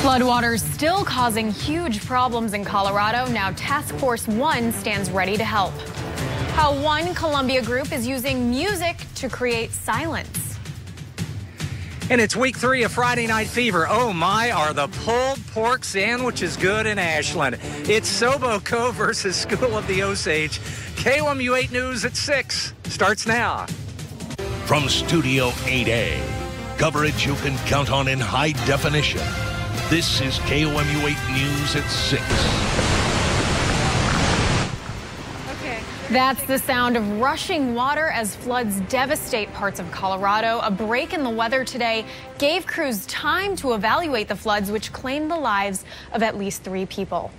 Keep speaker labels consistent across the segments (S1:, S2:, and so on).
S1: Floodwaters still causing huge problems in Colorado. Now Task Force One stands ready to help. How one Columbia group is using music to create silence.
S2: And it's week 3 of Friday Night Fever. Oh my, are the pulled pork sandwiches good in Ashland? It's Soboco versus School of the Osage. KOMU 8 News at 6 starts now.
S3: From Studio 8A, coverage you can count on in high definition. This is KOMU 8 News at 6.
S1: That's the sound of rushing water as floods devastate parts of Colorado. A break in the weather today gave crews time to evaluate the floods, which claimed the lives of at least 3 people.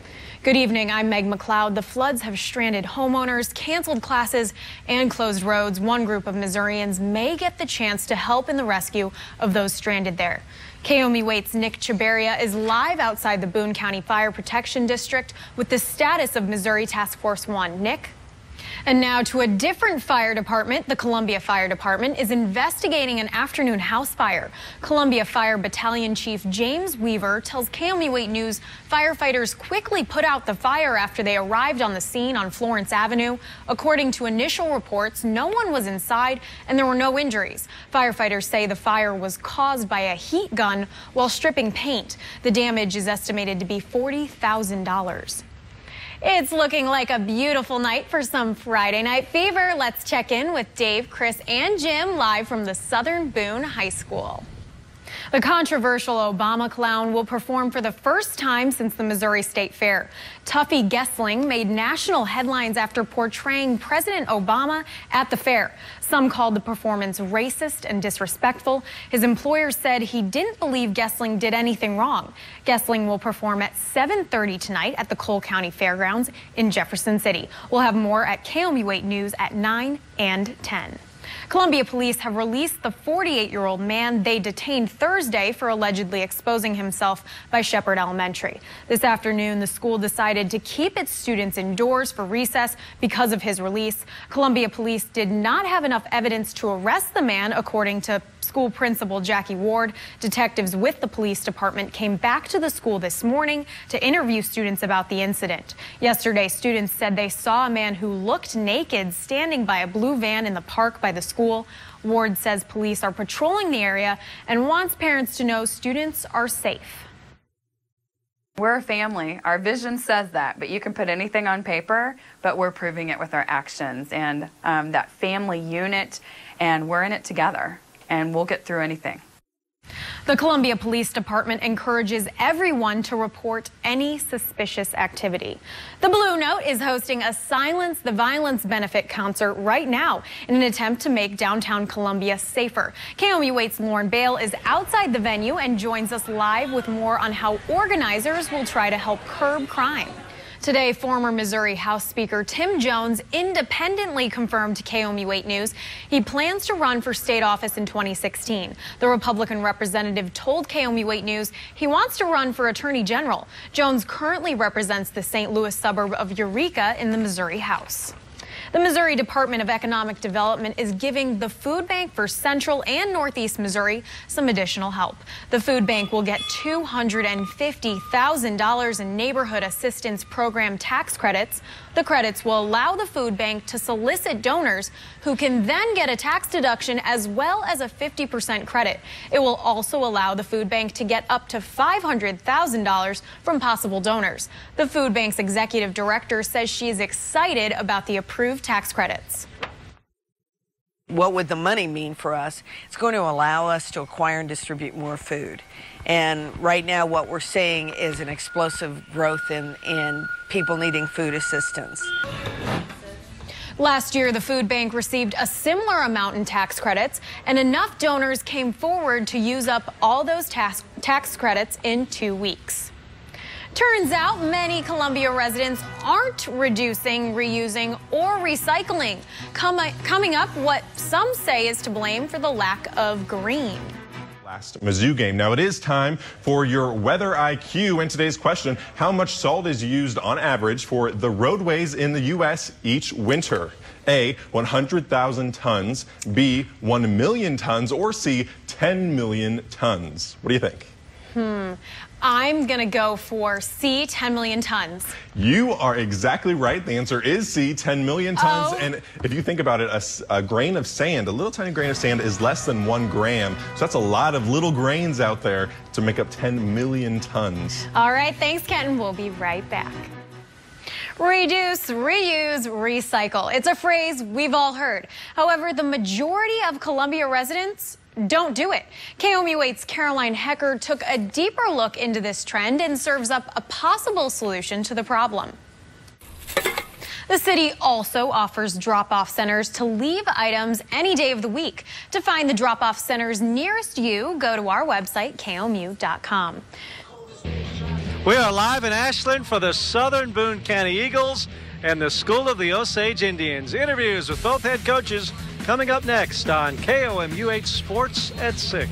S1: Good evening, I'm Meg McLeod. The floods have stranded homeowners, canceled classes, and closed roads. One group of Missourians may get the chance to help in the rescue of those stranded there. KOMU 8's Nick Chabaria is live outside the Boone County Fire Protection District with the status of Missouri Task Force One. Nick? And now to a different fire department. The Columbia Fire Department is investigating an afternoon house fire. Columbia Fire Battalion Chief James Weaver tells KOMU 8 News firefighters quickly put out the fire after they arrived on the scene on Florence Avenue. According to initial reports, no one was inside and there were no injuries. Firefighters say the fire was caused by a heat gun while stripping paint. The damage is estimated to be $40,000. It's looking like a beautiful night for some Friday Night Fever. Let's check in with Dave, Chris, and Jim live from the Southern Boone High School. The controversial Obama clown will perform for the first time since the Missouri State Fair. Tuffy Gessling made national headlines after portraying President Obama at the fair. Some called the performance racist and disrespectful. His employer said he didn't believe Gessling did anything wrong. Gessling will perform at 7:30 tonight at the Cole County Fairgrounds in Jefferson City. We'll have more at KOMU 8 News at 9 and 10. Columbia police have released the 48-year-old man they detained Thursday for allegedly exposing himself by Shepherd Elementary. This afternoon, the school decided to keep its students indoors for recess because of his release. Columbia police did not have enough evidence to arrest the man, according to school principal Jackie Ward. Detectives with the police department came back to the school this morning to interview students about the incident. Yesterday, students said they saw a man who looked naked standing by a blue van in the park by the school. Ward says police are patrolling the area and wants parents to know students are safe.
S4: We're a family. Our vision says that, but you can put anything on paper, but we're proving it with our actions and that family unit, and we're in it together, and we'll get through anything.
S1: The Columbia Police Department encourages everyone to report any suspicious activity. The Blue Note is hosting a Silence the Violence benefit concert right now in an attempt to make downtown Columbia safer. KOMU 8's Lauren Bale is outside the venue and joins us live with more on how organizers will try to help curb crime. Today, former Missouri House Speaker Tim Jones independently confirmed to KOMU 8 News he plans to run for state office in 2016. The Republican representative told KOMU 8 News he wants to run for Attorney General. Jones currently represents the St. Louis suburb of Eureka in the Missouri House. The Missouri Department of Economic Development is giving the Food Bank for Central and Northeast Missouri some additional help. The food bank will get $250,000 in Neighborhood Assistance Program tax credits. The credits will allow the food bank to solicit donors who can then get a tax deduction as well as a 50% credit. It will also allow the food bank to get up to $500,000 from possible donors. The food bank's executive director says she is excited about the approved tax credits.
S5: What would the money mean for us? It's going to allow us to acquire and distribute more food. And right now what we're seeing is an explosive growth in people needing food assistance.
S1: Last year, the food bank received a similar amount in tax credits, and enough donors came forward to use up all those tax credits in 2 weeks. Turns out many Columbia residents aren't reducing, reusing, or recycling. Coming up, what some say is to blame for the lack of green.
S6: Last Mizzou game. Now it is time for your weather IQ, and today's question: how much salt is used on average for the roadways in the U.S. each winter? A, 100,000 tons, B, 1 million tons, or C, 10 million tons? What do you think?
S1: I'm going to go for C, 10 million tons.
S6: You are exactly right. The answer is C, 10 million tons.
S1: Oh.
S6: And if you think about it, a grain of sand, a little tiny grain of sand is less than 1 gram. So that's a lot of little grains out there to make up 10 million tons.
S1: All right, thanks, Kenton. We'll be right back. Reduce, reuse, recycle. It's a phrase we've all heard. However, the majority of Columbia residents don't do it. KOMU8's Caroline Hecker took a deeper look into this trend and serves up a possible solution to the problem. The city also offers drop-off centers to leave items any day of the week. To find the drop-off centers nearest you, go to our website, KOMU.com.
S7: We are live in Ashland for the Southern Boone County Eagles and the School of the Osage Indians. Interviews with both head coaches coming up next on KOMU8 Sports at 6.